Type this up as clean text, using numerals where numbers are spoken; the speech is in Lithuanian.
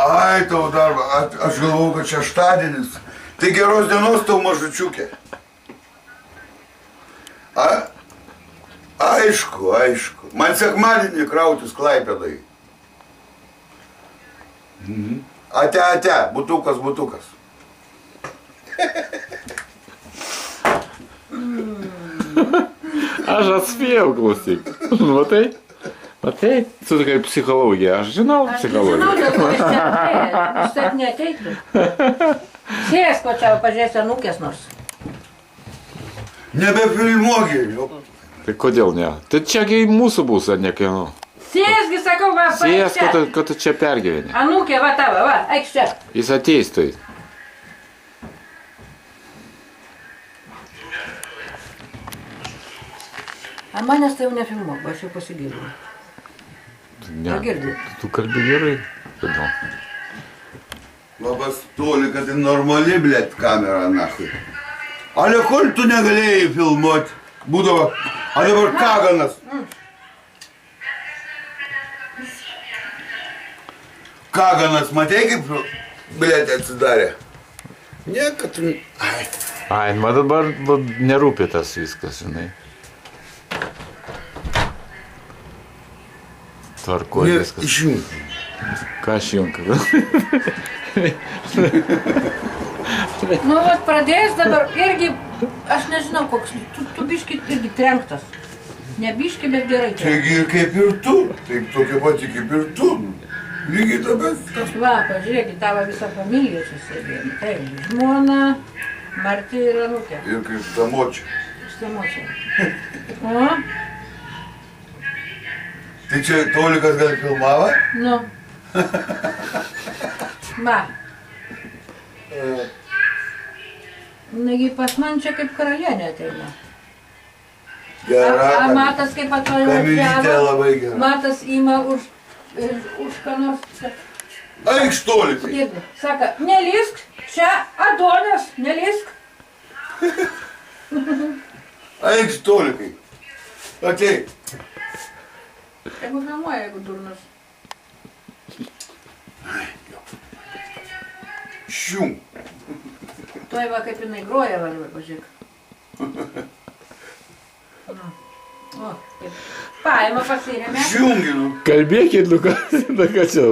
Ai, tavo darbą, aš galvoju, kad šeštadienis. Tai geros dienos tau mažučiukė. Aišku, aišku. Man sekmadienį krautis Klaipėdai. Ate, butukas. Aš atspėjau, klausyk. Matai, tu tokia psichologija, aš žinau psichologiją. Aš žinau, aš taip neateitų. Sėsk, o čia pažiūrėsi anūkės nors. Nebefilmuogi. Tai kodėl ne? Tai čiagi mūsų bus, ar ne kieno? Sėsgi, sakau, va, Sėsk, kad tu čia pergyveni. Anūkė, va tavo, va, eik čia. Jis ateis tai. A manęs tai jau nefilmuok, aš jau pasigėliau. Ne, Girdi. tu kalbi gerai. Kodėl? Labas toli, kad tai normali, blėt, kamera, nahui. Ale kol tu negalėjai filmuoti? Būdavo, a dabar Kaganas. Kaganas, matei kaip, blėt, atsidarė? Ne, kad tu... Ai, man dabar nerūpi tas viskas, žinai. Tvarkoji viskas. Išjunk. Ką aš junka? Nu, vat pradėjus dabar irgi, aš nežinau, koks, tu biški irgi trenktas. Ne biški, bet gerai. Taigi ir kaip ir tu, taip tokia pati kaip ir tu. Lygiai ta bet. Va, pažiūrėkit, tavo visą familiją čia sėdėjom. Taip, žmona, Marti ir anūkė. Ir kaip ta močia. Štamočia. O? Tai čia Tolikas gal filmavo? Nu. Va. Nagi pas man čia kaip karalienė ateina. Gera. A matas kaip Kamilystė atvažiavo. labai gera. Matas ima už ką nors. Eikš Tolikai. Girdi. Saka, nelysk, čia Adonis, nelysk. Eikš Tolikai. Ateik. Tegu filmuoja, jeigu durnas. Šium. Tuoj va kaip jinai groja, va, pažiūrėk. O, kaip. Paima, pasiremia. Šiunginu. Kalbėkit, Lukas, ką čia.